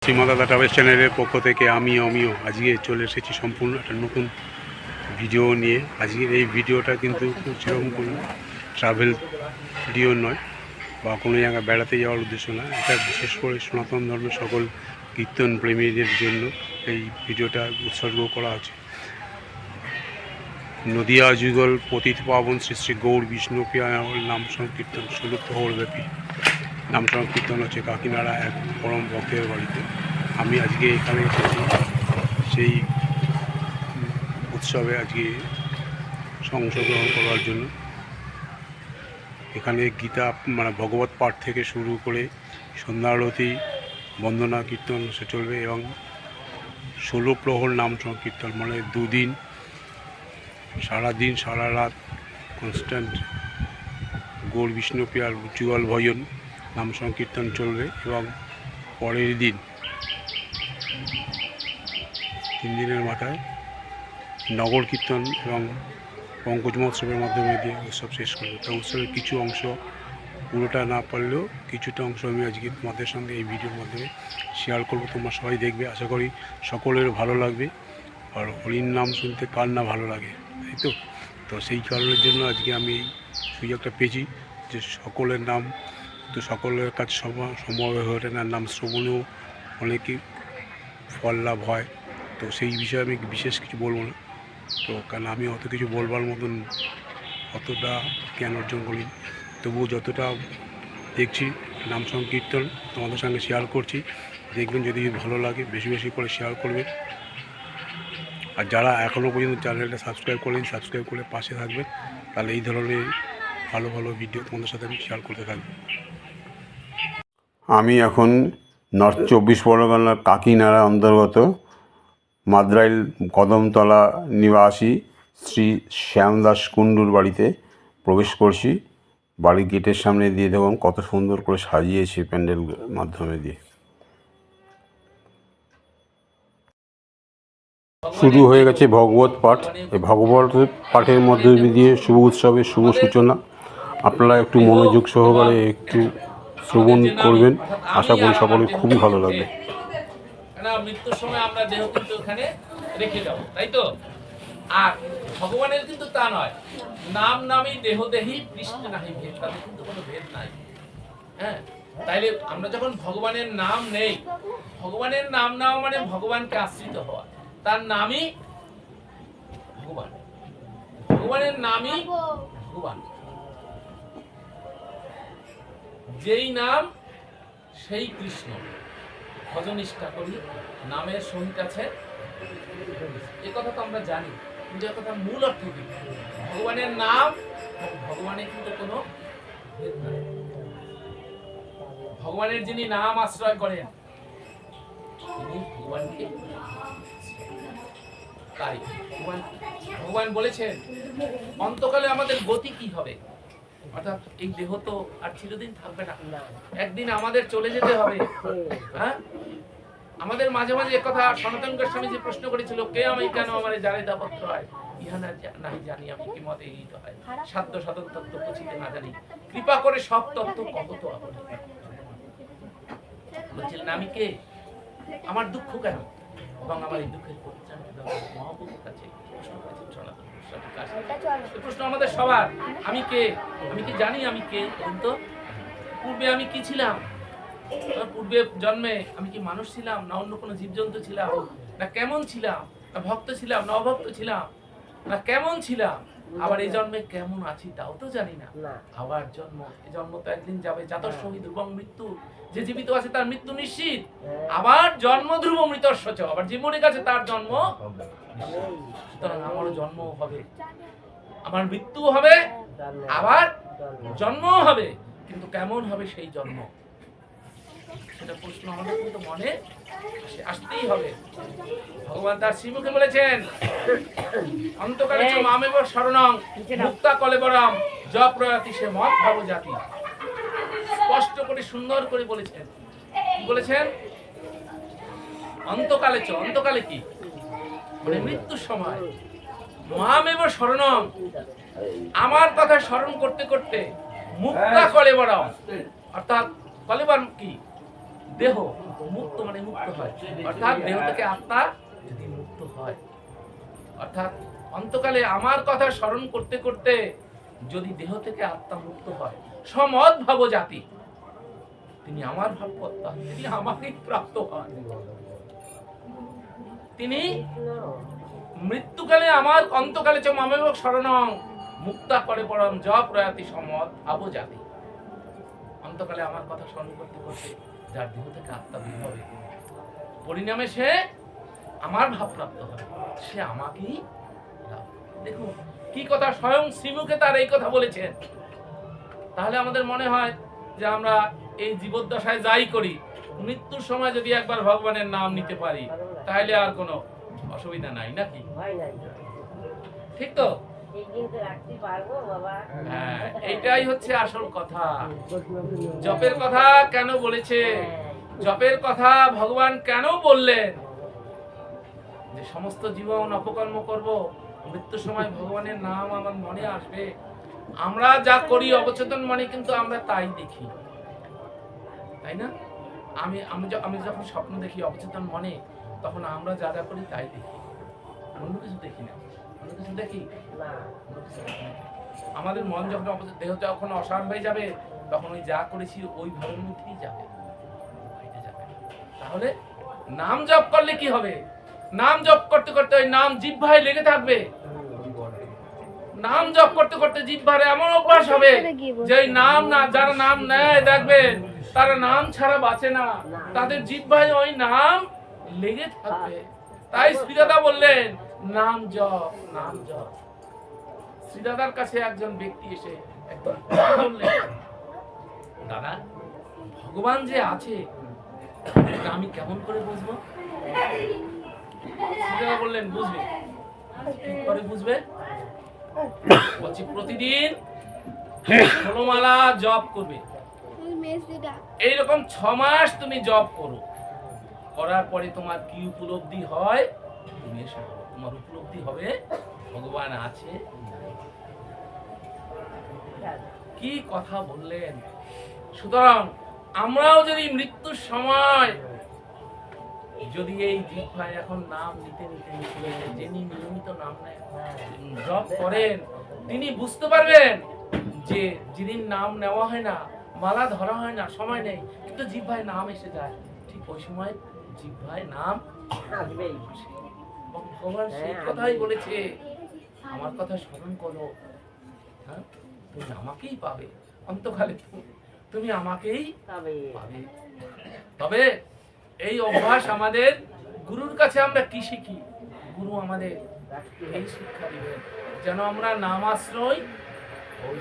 Shri Mata travels চ্যানেলের পক্ষ থেকে আমিও আজকে চলে এসেছি সম্পূর্ণ একটা নতুন ভিডিও নিয়ে। আজকের এই ভিডিওটা কিন্তু সেরকম কোনো ট্রাভেল ভিডিও নয় বা কোনো জায়গায় বেড়াতে যাওয়ার উদ্দেশ্য না। এটা বিশেষ করে সনাতন ধর্মের সকল কীর্তন প্রেমীদের জন্য এই ভিডিওটা উৎসর্গ করা আছে। নদিয়া যুগল পতিত পাবন শ্রী শ্রী গৌর বিষ্ণুপ্রিয়া নাম সংকীর্তন 16 প্রহরব্যাপী নাম সংকীর্তন হচ্ছে কাকিনাড়া এক পরম ভক্তের বাড়িতে। আমি আজকে এখানে এসেছি সেই উৎসবে আজকে অংশগ্রহণ করার জন্য। এখানে গীতা মানে ভগবত পাঠ থেকে শুরু করে সন্ধ্যা আরতি বন্দনা কীর্তন সে চলবে এবং 16 প্রহর নাম সংকীর্তন মানে দুদিন সারাদিন সারা রাত কনস্ট্যান্ট গৌর বিষ্ণুপ্রিয়ার যুগল ভজন নাম সংকীর্তন চলবে এবং পরের দিন 3 দিনের মাথায় নগর কীর্তন এবং পঙ্কজ মহোৎসবের মাধ্যমে দিয়ে উৎসব শেষ করবে। তা উৎসবের কিছু অংশ পুরোটা না পারলেও কিছুটা অংশ আমি আজকে তোমাদের সঙ্গে এই ভিডিওর মাধ্যমে শেয়ার করবো। তোমরা সবাই দেখবে, আশা করি সকলের ভালো লাগবে। আর হরির নাম শুনতে কার না ভালো লাগে, তাই তো? তো সেই কারণের জন্য আজকে আমি এই সুযোগটা পেয়েছি যে সকলের নাম তো সকলের কাছে সম্ভব হয়ে ওঠে না, নাম শ্রবণেও অনেকই ফল লাভ হয়। তো সেই বিষয়ে আমি বিশেষ কিছু বলবো না, তো কারণ আমি অত কিছু বলবার মতন অতটা জ্ঞান অর্জন করি। তবুও যতটা দেখছি নাম সংকীর্তন তোমাদের সঙ্গে শেয়ার করছি, দেখবেন যদি ভালো লাগে বেশি বেশি করে শেয়ার করবে। আর যারা এখনও পর্যন্ত চ্যানেলটা সাবস্ক্রাইব করেন, সাবস্ক্রাইব করে পাশে থাকবেন, তাহলে এই ধরনের ভালো ভালো ভিডিও তোমাদের সাথে আমি শেয়ার করতে থাকবো। আমি এখন নর্থ 24 পরগনার কাকিনাড়া অন্তর্গত মাদ্রাইল কদমতলা নিবাসী শ্রী শ্যামদাস কুণ্ডুর বাড়িতে প্রবেশ করছি। বাড়ির গেটের সামনে দিয়ে দেখুন কত সুন্দর করে সাজিয়েছে প্যান্ডেল মাধ্যমে দিয়ে। শুরু হয়ে গেছে ভগবত পাঠ। এই ভগবত পাঠের মধ্যে দিয়ে শুভ উৎসবের শুভ সূচনা। আপনারা একটু মনোযোগ সহকারে একটু শ্রবণ করবেন, আশা করি সকলের খুবই ভালো লাগবে। মৃত্যুর সময় আমরা দেহ কিন্তু এখানে রেখে যাব, তাই তো? আর ভগবানের কিন্তু তা নয়, নাম নামই দেহ দেহি কৃষ্ণ নাহি ভেদ, তাদের কিন্তু কোনো ভেদ নাই। হ্যাঁ, তাইলে আমরা যখন ভগবানের নাম নেই, ভগবানের নাম নেওয়া মানে ভগবানকে আশ্রিত হওয়া, তার নামই ভগবান, ভগবানের নামই ভগবান। যেই নাম সেই কৃষ্ণ। ভজনিষ্ঠা করি নামের সহিত আছে, এ কথা তো আমরা জানি, কিন্তু এ কথা মূল অর্থ কি? ভগবানের নাম, ভগবানের কিন্তু কোনো ভেদ নাই। ভগবানের যিনি নাম আশ্রয় করেন তিনি ভগবানকে, তাই ভগবান বলেছেন অন্তকালে আমাদের গতি কি হবে, অর্থাৎ এই দেহ তো আর চিরদিন থাকবে না, একদিন আমাদের চলে যেতে হবে। হ্যাঁ, আমাদের মাঝে মাঝে একথা সনাতন গোস্বামী যে প্রশ্ন করেছিল, কে আমি কেন আমার জানে দাপত্র হয়, ইহা নাই জানি আমি কি মতে এইটা হয়, সাধ্য সাধন তত্ত্ব পচিতে না জানি, কৃপা করে সব তত্ত্ব কত তো আপনি। বলছিলেন আমি কে, আমার দুঃখ কেন, এবং আমার এই দুঃখের পরিত্রাণ মহাপ্রভুর কাছে প্রশ্ন করেছেন সনাতন গোস্বামীর কাছে। প্রশ্ন আমাদের সবার, আমি কে, আমি কি জানি আমি কে? কিন্তু পূর্বে আমি কি ছিলাম? পূর্বে জন্মে আমি কি মানুষ ছিলাম, না অন্য কোনো জীবজন্তু ছিলাম, না কেমন ছিলাম, না ভক্ত ছিলাম না অভক্ত ছিলাম, না কেমন ছিলাম? আবার এই জন্মে কেমন আছি তাও তো জানি না। আবার জন্ম, এই জন্ম তো একদিন যাবে, জাতর সহিত ধ্রুবং মৃত্যু, যে জীবিত আছে তার মৃত্যু নিশ্চিত। আবার জন্ম ধ্রুব মৃতস্য চ, আবার যে মরে গেছে তার জন্ম, সুতরাং আমারও জন্ম হবে, আমার মৃত্যু হবে, আবার জন্মও হবে, কিন্তু কেমন হবে সেই জন্ম, সেটা প্রশ্ন আমাদের কিন্তু মনে আসতেই হবে। ভগবান তার শ্রীমুখে বলেছেন অন্তকালে চ মামেব শরণং মুক্তা কলেবরম য প্রয়াতি সে মত ভাব জাতি। স্পষ্ট করে সুন্দর করে বলেছেন, কি বলেছেন? অন্তকালে চ, অন্তকালে কি মানে মৃত্যুর সময়, মামেব শরণং, আমার কথা স্মরণ করতে করতে মুক্তা কলেবরম, অর্থাৎ কলেবর কি? দেহ মুক্ত, মানে মুক্ত হয়, অর্থাৎ দেহ থেকে আত্মা যদি মুক্ত হয়, অর্থাৎ অন্তকালে আমার কথা স্মরণ করতে করতে যদি দেহ থেকে আত্মা মুক্ত হয়, সমদ ভাব জাতি, তিনি আমার ভাবকর্তা, তিনি আমাকেই প্রাপ্ত হন। তিনি মৃত্যুকালে আমার অন্তকালে চ মামেব শরণং মুক্তা করে পরম জপ প্রয়াতি সমদ ভাব জাতি, অন্তকালে আমার কথা স্মরণ করতে করতে যার দেহ থেকে আত্মা বের হবে, পরিণামে সে আমার ভাব প্রাপ্ত হবে, সে আমাকেই লাভ। দেখুন কি কথা, স্বয়ং শ্রীমুখে তার এই কথা বলেছেন। তাহলে আমাদের মনে হয় যে আমরা এই জীবদ্দশায় যাই করি, মৃত্যুর সময় যদি একবার ভগবানের নাম নিতে পারি তাহলে আর কোনো অসুবিধা নাই, নাকি? ঠিক তো? হ্যাঁ, এইটাই হচ্ছে আসল কথা। জপের কথা কেন বলেছে, জপের কথা ভগবান কেন বললেন? যে সমস্ত জীবন অপকর্ম করব, মৃত্যুর সময় ভগবানের নাম আমার মনে আসবে। আমরা যা করি অবচেতন মনে কিন্তু আমরা তাই দেখি, তাই না? আমি যখন স্বপ্ন দেখি অবচেতন মনে, তখন আমরা যা যা করি তাই দেখি, অন্য কিছু দেখি না। অন্য কিছু দেখি না। আমাদের মন যখন দেহ যখন অসাড় হয়ে যাবে, তখন ওই যা করেছি ওই ভাবের মধ্যেই যাবে। তাহলে নাম জপ করলে কি হবে? নাম জপ করতে করতে ওই নাম জিহ্বায় লেগে থাকবে। নাম জপ করতে করতে জিহ্বারে এমন অভ্যাস হবে যে নাম না, যারা নাম নেয় দেখবেন তারা নাম ছাড়া বাঁচে না, তাদের জিহ্বায় ওই নাম লেগে থাকবে। তাই শ্রীদাদা বললেন নাম জপ, নাম জপ। শ্রীদাদার কাছে একজন ব্যক্তি এসে একবার বললেন, দাদা ভগবান যে আছে এটা আমি কেমন করে বুঝবো? শ্রীদাদা বললেন, বুঝবে কি করে বুঝবে? বলছি প্রতিদিন 16 মালা জপ করবে, এইরকম 6 মাস তুমি জপ করো, করার পরে তোমার কি উপলব্ধি হয় তুমি এসে বলো। তোমার উপলব্ধি হবে ভগবান আছে। কি কথা বললেন! সুতরাং আমরাও যদি মৃত্যুর সময় যদি এই জিহ্বায় এখন নাম নিতে নিতে নিতে যিনি নিয়মিত নাম জপ করেন, তিনি বুঝতে পারবেন যে যেদিন নাম নেওয়া হয় না, মালা ধরা হয় না, সময় নেই, কিন্তু জিহ্বায় নাম এসে যায়, ঠিক ওই সময় জিহ্বায় নাম আসবেই। ভগবান সেই কথাই বলেছে, আমার কথা স্মরণ করো, হ্যাঁ তুমি আমাকেই পাবে, অন্তকালে তুমি আমাকেই পাবে। তবে এই অভ্যাস আমাদের গুরুর কাছে আমরা কি শিখি? গুরু আমাদের এই শিক্ষা দিবেন যেন আমরা নামাশ্রয় হই।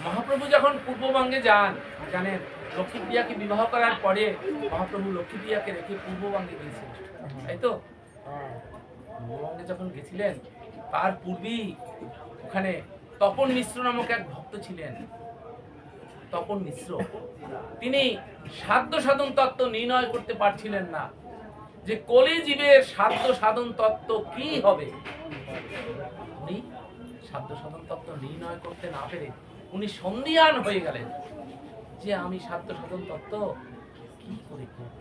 মহাপ্রভু যখন পূর্ববঙ্গে যান, জানেন লক্ষ্মীপ্রিয়াকে বিবাহ করার পরে মহাপ্রভু লক্ষ্মীপ্রিয়াকে রেখে পূর্ববঙ্গে গিয়েছিলেন, তাই তো? পূর্ববঙ্গে যখন গেছিলেন তার পূর্বেই ওখানে তপন মিশ্র নামক এক ভক্ত ছিলেন। তপন মিশ্র তিনি সাধ্য সাধন তত্ত্ব নির্ণয় করতে পারছিলেন না, যে কলি জীবের সাধ্য সাধন তত্ত্ব কি হবে। উনি সাধ্য সাধন তত্ত্ব নির্ণয় করতে না পেরে উনি সন্দিহান হয়ে গেলেন যে আমি সাধ্য সাধন তত্ত্ব কি করে করব।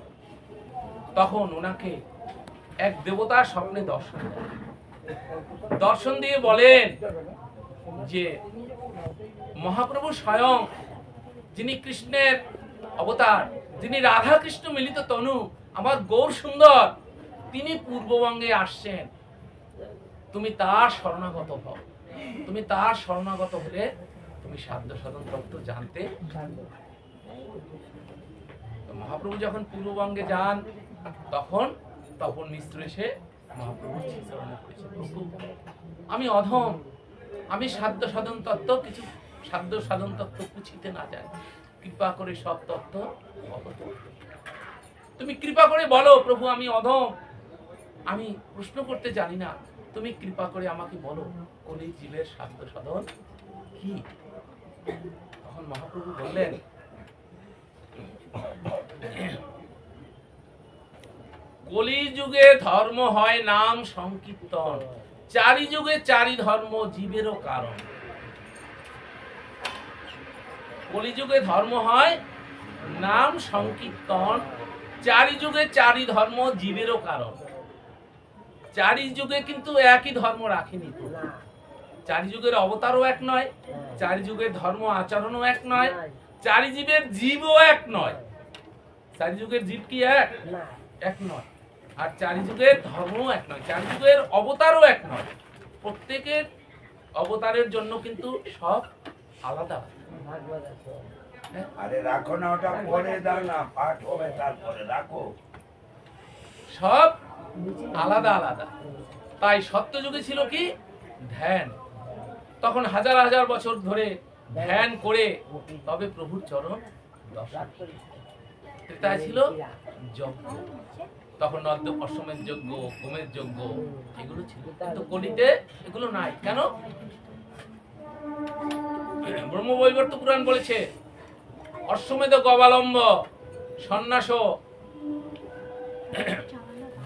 তখন ওনাকে এক দেবতার স্বপ্নে দর্শন দিয়ে বলেন যে মহাপ্রভু স্বয়ং, যিনি কৃষ্ণের অবতার, যিনি রাধা কৃষ্ণ মিলিত তনু, আমার গৌর সুন্দর, তিনি পূর্ববঙ্গে আসছেন, তুমি তার শরণাগত হও। তুমি তার শরণাগত হলে তুমি সাধ্য সাধন তত্ত্ব জানতে। মহাপ্রভু যখন পূর্ববঙ্গে যান, তখন তপন মিশ্র এসে মহাপ্রভুর চরণে পড়েছে, প্রভু আমি অধম, আমি সাধ্য সাধন তত্ত্ব কিছু সাধ্য সাধন তত্ত্ব পুছিতে না জানি, কৃপা করে সব তত্ত্ব অবগত। তুমি কৃপা করে বলো প্রভু, আমি অধম, আমি প্রশ্ন করতে জানি না, তুমি কৃপা করে আমাকে বলো কলি জীবের সাধ্য সাধন কি। তখন মহাপ্রভু বললেন, কলি যুগে ধর্ম হয় নাম সংকীর্তন, চারি যুগে চারি ধর্ম জীবেরও কারণ। কলিযুগে ধর্ম হয় নাম সংকীর্তন, চারি যুগে চারি ধর্ম জীবেরও কারণ। চারি যুগে কিন্তু একই ধর্ম রাখেনি তো, চারি যুগের অবতারও এক নয়, চারি যুগের ধর্ম আচরণও এক নয়, চারি জীবের জীবও এক নয়। চারি যুগের জীব কি এক নয়, আর চারি যুগের ধর্মও এক নয়, চারি যুগের অবতারও এক নয়। প্রত্যেকের অবতারের জন্য কিন্তু সব আলাদা। আরে রাখো না, ওটা পরে দাও না, পাঠ হবে তারপরে রাখো। সব আলাদা আলাদা। তাই সত্যযুগে ছিল কি ধ্যান, তখন হাজার হাজার বছর ধরে ধ্যান করে তবে প্রভুর চরণ দর্শন। ত্রেতায় ছিল যজ্ঞ, তখন নদ্য অশ্বমেধ যজ্ঞ, হোমের যজ্ঞ এগুলো ছিল, কিন্তু কলিতে এগুলো নাই। কেন? ব্রহ্মবৈবর্ত পুরাণ বলেছে অশ্বমেধ গবালম্ব সন্ন্যাস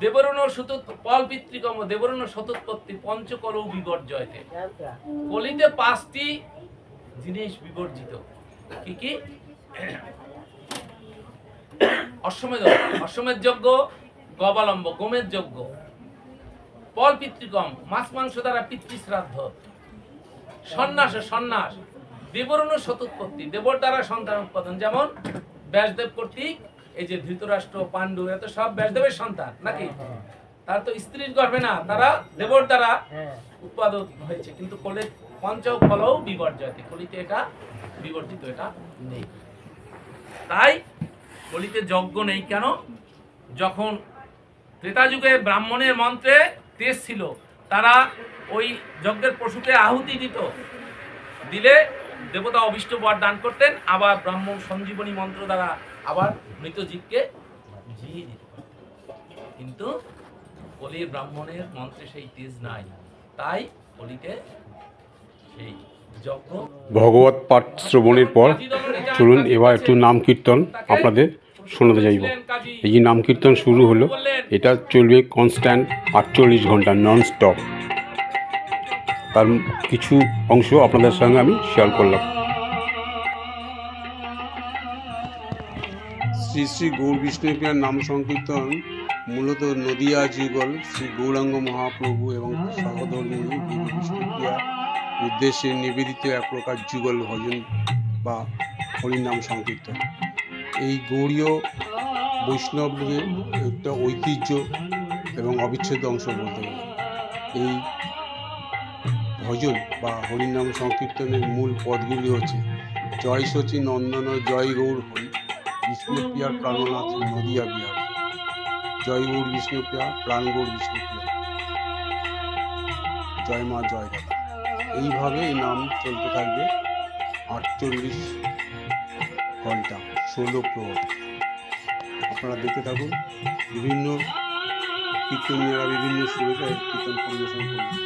দেবরণ সুত পল পিতৃকম দেবরণ শতোৎপত্তি পঞ্চকলৌ বিবর্জয়তে। কলিতে 5টি জিনিস বিবর্জিত। কি কি? অশ্বমেধ যজ্ঞ, গবালম্ব গোমের যজ্ঞ, পল পিতৃকম মাছ মাংস দ্বারা পিতৃশ্রাদ্ধ, সন্ন্যাস দেবরণ শতোৎপত্তি দেবর দ্বারা সন্তান উৎপাদন। যেমন ব্যাসদেব কর্তৃক এই যে ধৃতরাষ্ট্র, পাণ্ডু, এত সব ব্যাসদেবের সন্তান নাকি? তার তো স্ত্রীর গর্ভে না, তারা দেবর দ্বারা উৎপাদন হয়েছে। কিন্তু কলে পঞ্চকলৌ বিবর্জয়তে, কলিতে এটা বিবর্জিত, এটা নেই। তাই কলিতে যজ্ঞ নেই। কেন? যখন ত্রেতা যুগে ব্রাহ্মণের মন্ত্রে তেজ ছিল, তারা ওই যজ্ঞের পশুকে আহুতি দিলে দেবতা অভিষ্ট বর দান করতেন, আবার ব্রাহ্মণ সঞ্জীবনী মন্ত্র দ্বারা আবার মৃত জীবকে জিয়ে দিত। কিন্তু কলির ব্রাহ্মণের মন্ত্রে সেই তেজ নাই, তাই কলিতে সেই যজ্ঞ। ভগবত পাঠ শ্রবণের পর চলুন এবার একটু নাম কীর্তন আপনাদের শোনাতে চাইব। এই যে নাম কীর্তন শুরু হলো, এটা চলবে কনস্ট্যান্ট 48 ঘন্টা নন স্টপ। তার কিছু অংশ আপনাদের সঙ্গে আমি শেয়ার করলাম। শ্রী শ্রী গৌর বিষ্ণুপ্রিয়ার নাম সংকীর্তন মূলত নদিয়া যুগল শ্রী গৌরাঙ্গ মহাপ্রভু এবং সহধর্মিণী দেবী বিষ্ণুপ্রিয়ার উদ্দেশ্যে নিবেদিত এক প্রকার যুগল ভজন বা হরিনাম সংকীর্তন। এই গৌড়ীয় বৈষ্ণবদের একটা ঐতিহ্য এবং অবিচ্ছেদ্য অংশ বলতে গেলে। এই ভজন বা হরিনাম সংকীর্তনের মূল পদগুলি হচ্ছে জয় শচী নন্দন জয় গৌর হরি, বিষ্ণুপ্রিয়ার প্রাণনাথ নদিয়া বিহার, জয় গৌর বিষ্ণুপ্রিয়া প্রাণ গৌর বিষ্ণুপ্রিয়া, জয় মা জয় দাদা। এইভাবে এই নাম চলতে থাকবে 48 ঘন্টা 16 প্রহর। আপনারা দেখতে থাকুন, বিভিন্ন কীর্তনীয়রা বিভিন্ন সুরে কীর্তন পরিবেশন করবেন।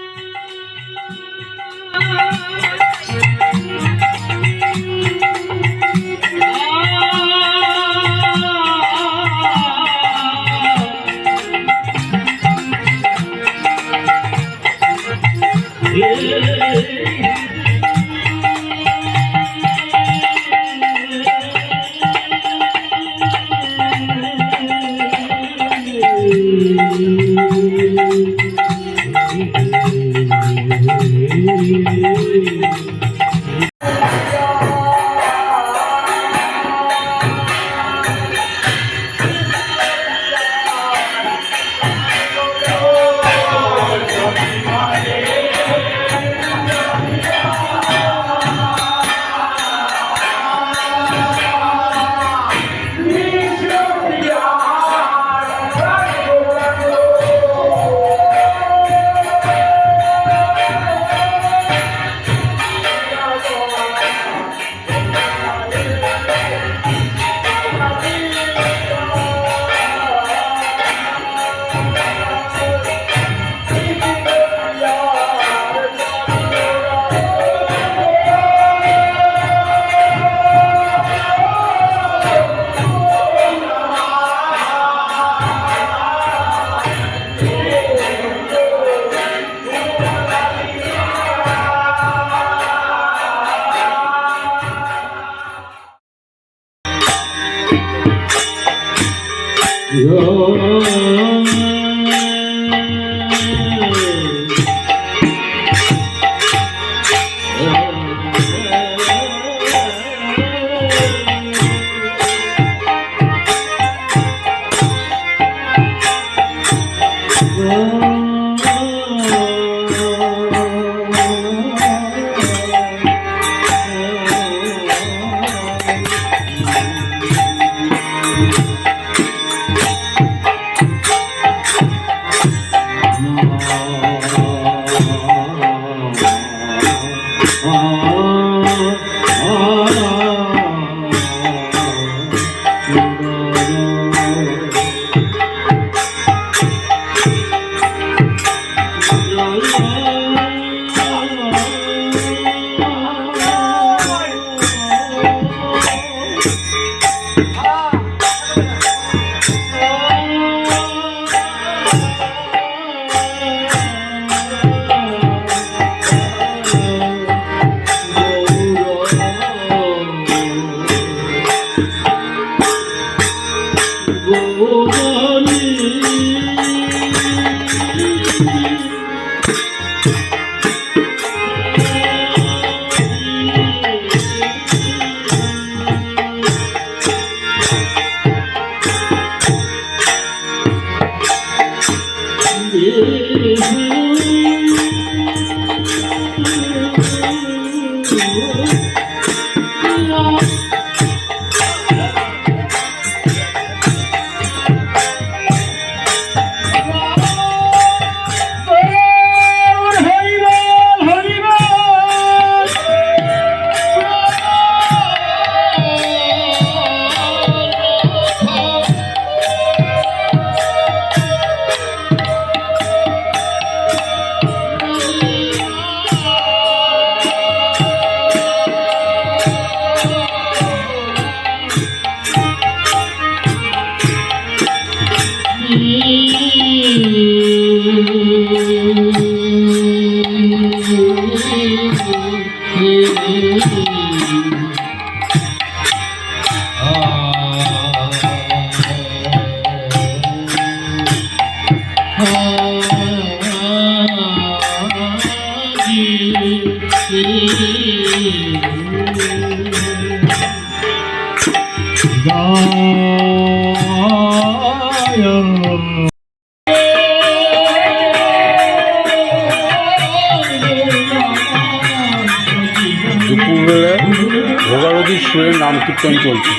দুপুরবেলা ভোগারতির সুরে নাম কীর্তন চলছে।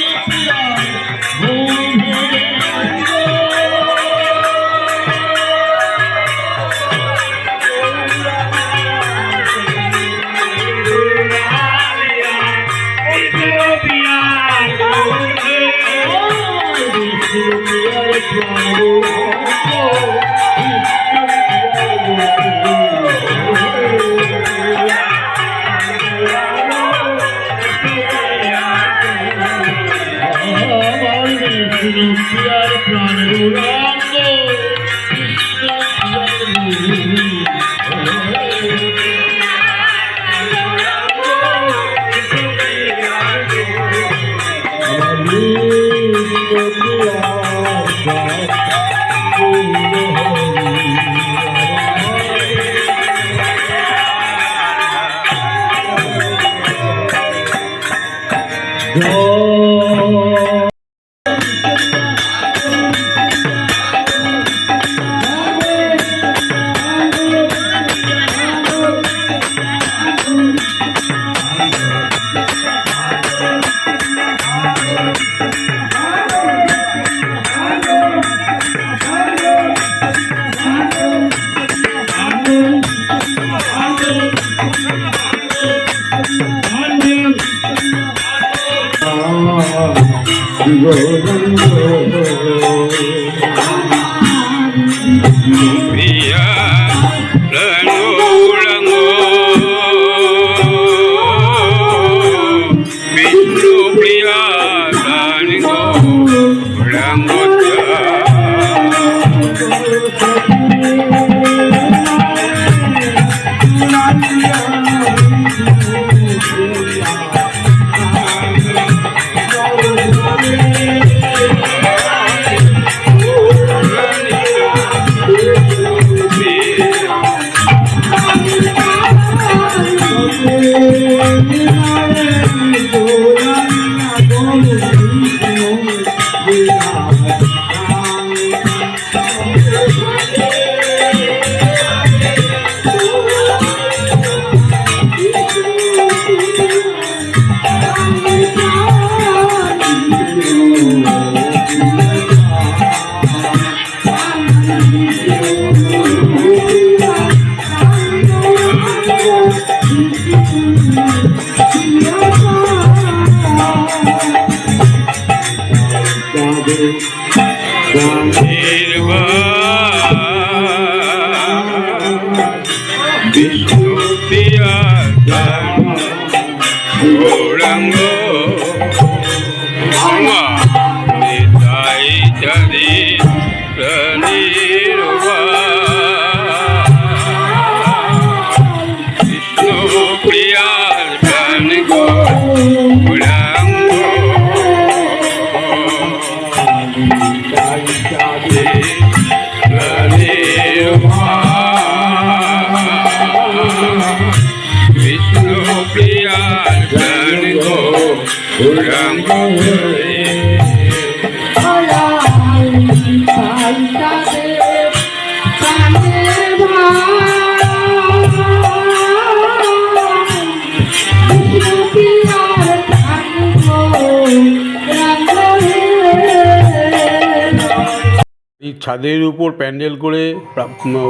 এই ছাদের উপর প্যান্ডেল করে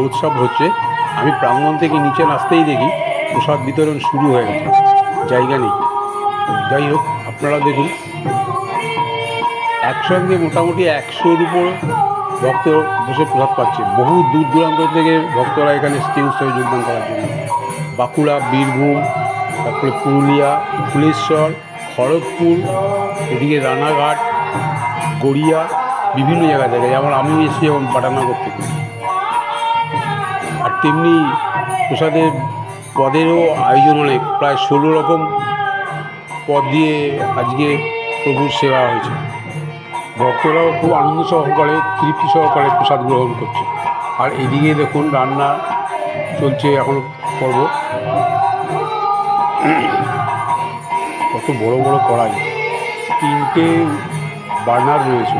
উৎসব হচ্ছে। আমি প্রাঙ্গণ থেকে নিচে নাচতেই দেখি প্রসাদ বিতরণ শুরু হয়ে গেছে, জায়গা নেই। যাই হোক, আপনারা দেখুন, একসঙ্গে মোটামুটি 100-র উপর ভক্ত বসে প্রসাদ পাচ্ছে। বহু দূর দূরান্ত থেকে ভক্তরা এখানে এসছে উৎসবে যোগদান করার জন্য। বাঁকুড়া, বীরভূম, তারপরে পুরুলিয়া, ফুলেশ্বর, খড়গপুর, এদিকে রানাঘাট, গড়িয়া, বিভিন্ন জায়গায় যেমন আমি এসেছি যেমন পাটানগর থেকে। আর তেমনি প্রসাদের পদেরও আয়োজন অনেক, প্রায় 16 রকম পদ দিয়ে আজকে প্রভুর সেবা হয়েছে। ভক্তরাও খুব আনন্দ সহকারে, তৃপ্তি সহকারে প্রসাদ গ্রহণ করছে। আর এদিকে দেখুন রান্না চলছে এখনো পর্ব। কত বড় বড় কড়াই, 3টে বার্নার রয়েছে।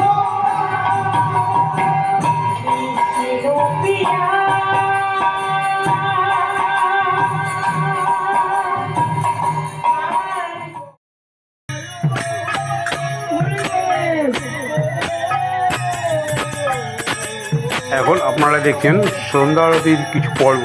এখন আপনারা দেখছেন সন্ধ্যা আরতির কিছু পর্ব।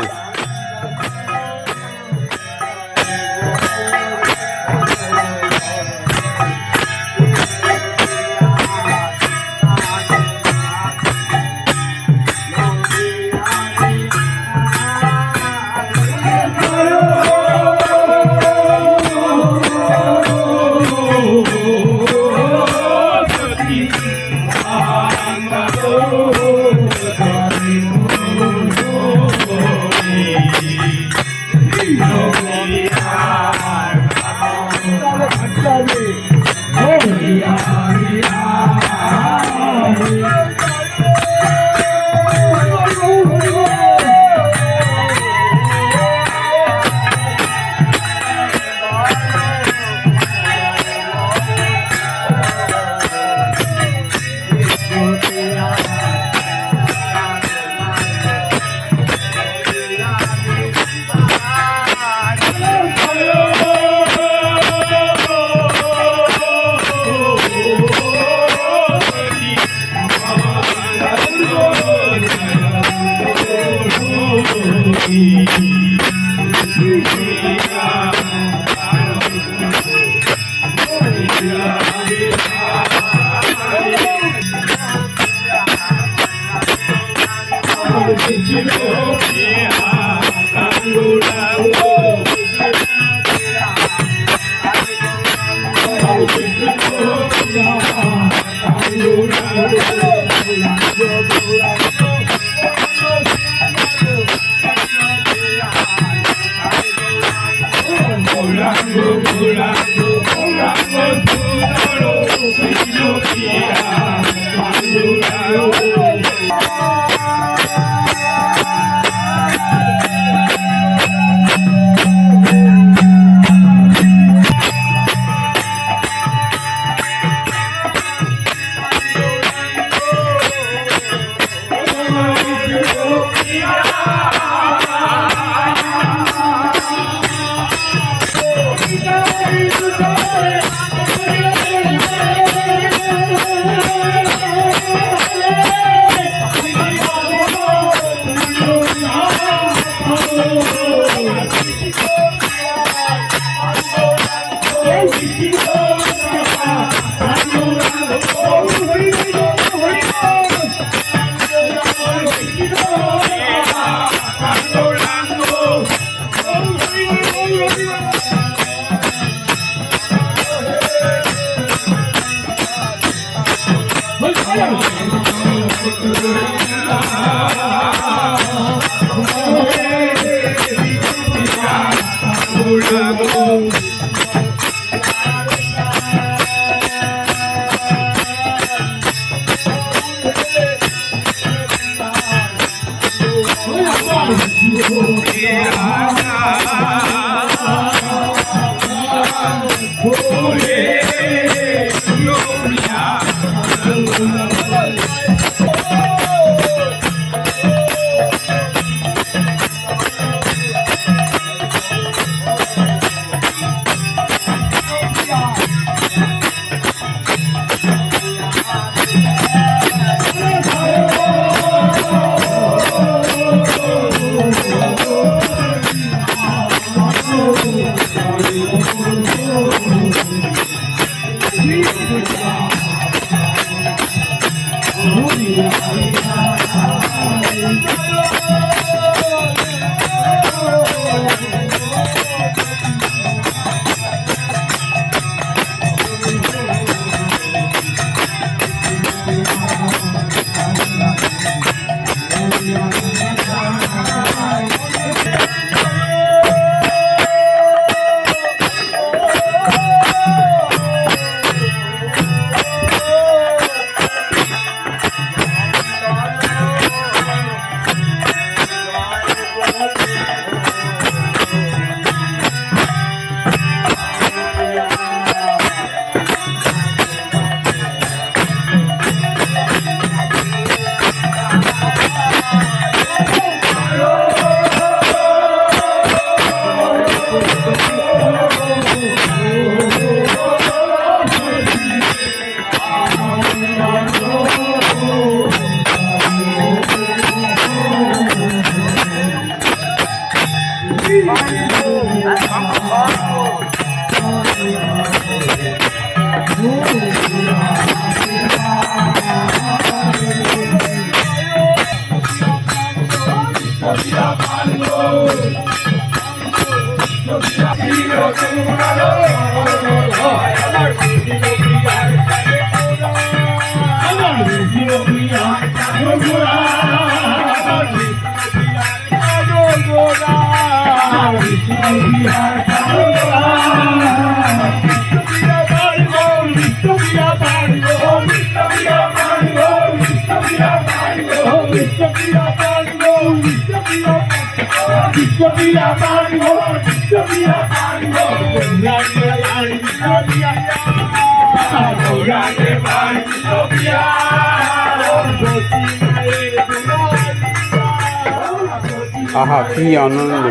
আহা কি আনন্দ,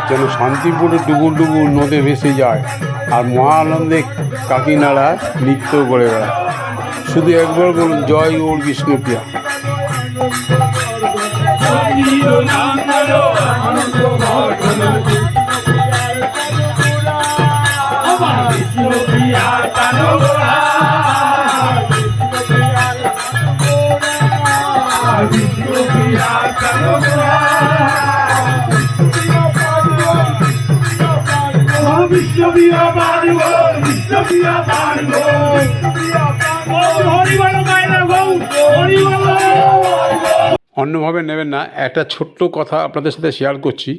যেন শান্তিপুরে ডুবুর ডুবুর নদে ভেসে যায় আর মহা আনন্দে কাকিনাড়া নৃত্য করে বেড়ায়। শুধু একবার বলুন জয় গৌর বিষ্ণুপ্রিয়া। অন্যভাবে নেবেন না, একটা ছোট্ট কথা আপনাদের সাথে শেয়ার করছি।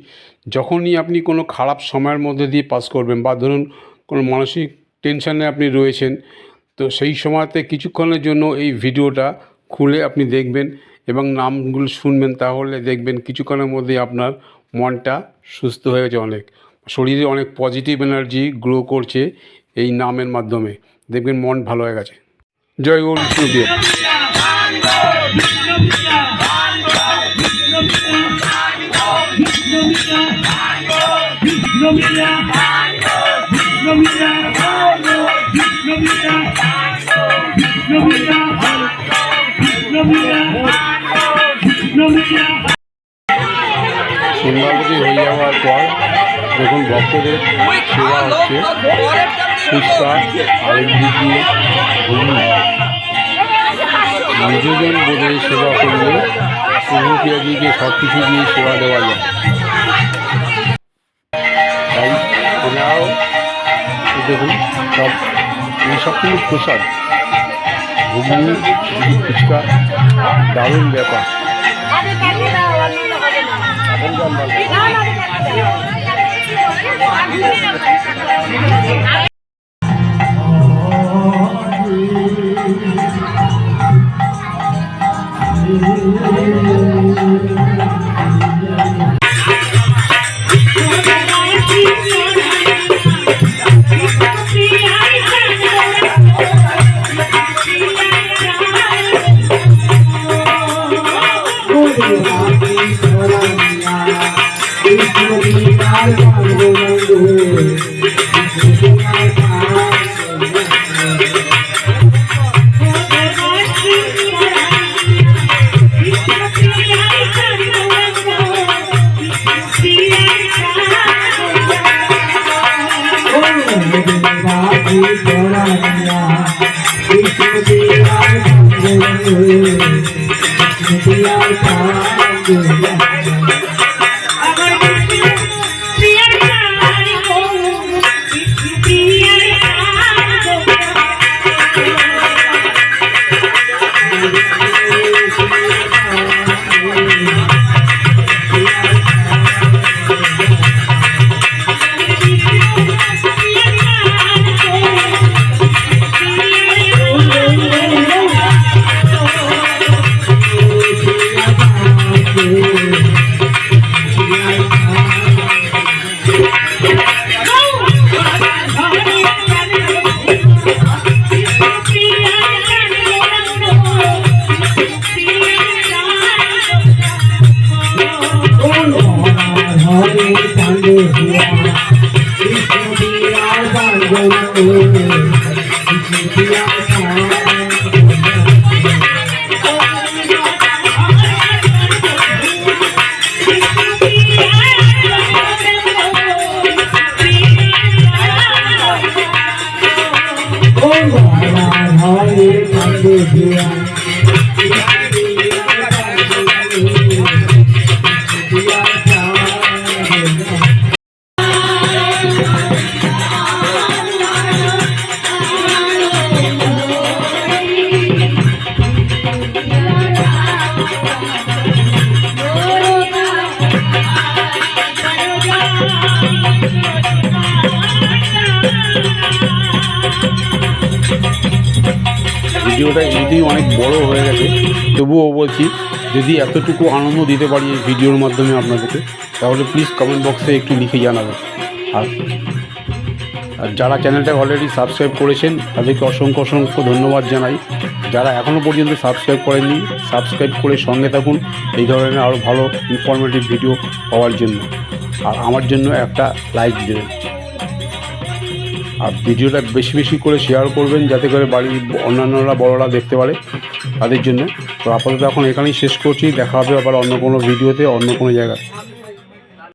যখনই আপনি কোনো খারাপ সময়ের মধ্যে দিয়ে পাস করবেন বা ধরুন কোনো মানসিক টেনশানে আপনি রয়েছেন, তো সেই সময়তে কিছুক্ষণের জন্য এই ভিডিওটা খুলে আপনি দেখবেন এবং নামগুলো শুনবেন, তাহলে দেখবেন কিছুক্ষণের মধ্যে আপনার মনটা সুস্থ হয়ে গেছে, অনেক শরীরে অনেক পজিটিভ এনার্জি গ্রো করছে এই নামের মাধ্যমে, দেখবেন মন ভালো হয়ে গেছে। জয় গৌর বিষ্ণুপ্রিয়া। সন্ধ্যাবতী হয়ে যাওয়ার পর যখন ভক্তদের সেবা হচ্ছে, ফুচকা আরতি দিয়ে নিজজন বোধে সেবা করলে প্রভু পিয়াজিকে সব কিছু দিয়ে সেবা দেওয়া যায়। তাই এরাও দেখুন সব এইসব কিন্তু প্রসাদ, ঘুগনি ফুচকা দারুণ ব্যাপার। ভিডিওটা এমনিতেই অনেক বড় হয়ে গেছে, তবুও বলছি যদি এতটুকু আনন্দ দিতে পারি এই ভিডিওর মাধ্যমে আপনাদেরকে, তাহলে প্লিজ কমেন্ট বক্সে একটু লিখে জানাবেন। আর যারা চ্যানেলটা অলরেডি সাবস্ক্রাইব করেছেন তাদেরকে অসংখ্য অসংখ্য ধন্যবাদ জানাই। যারা এখনও পর্যন্ত সাবস্ক্রাইব করেননি, সাবস্ক্রাইব করে সঙ্গে থাকুন এই ধরনের আরও ভালো ইনফরমেটিভ ভিডিও পাওয়ার জন্য। আর আমার জন্য একটা লাইক দেবেন, আর ভিডিওটা বেশি বেশি করে শেয়ার করবেন যাতে করে বাড়ির অন্যান্যরা বড়রা দেখতে পারে তাদের জন্য। তো আপাতত এখন এখানেই শেষ করছি, দেখা হবে আবার অন্য কোনো ভিডিওতে অন্য কোনো জায়গায়।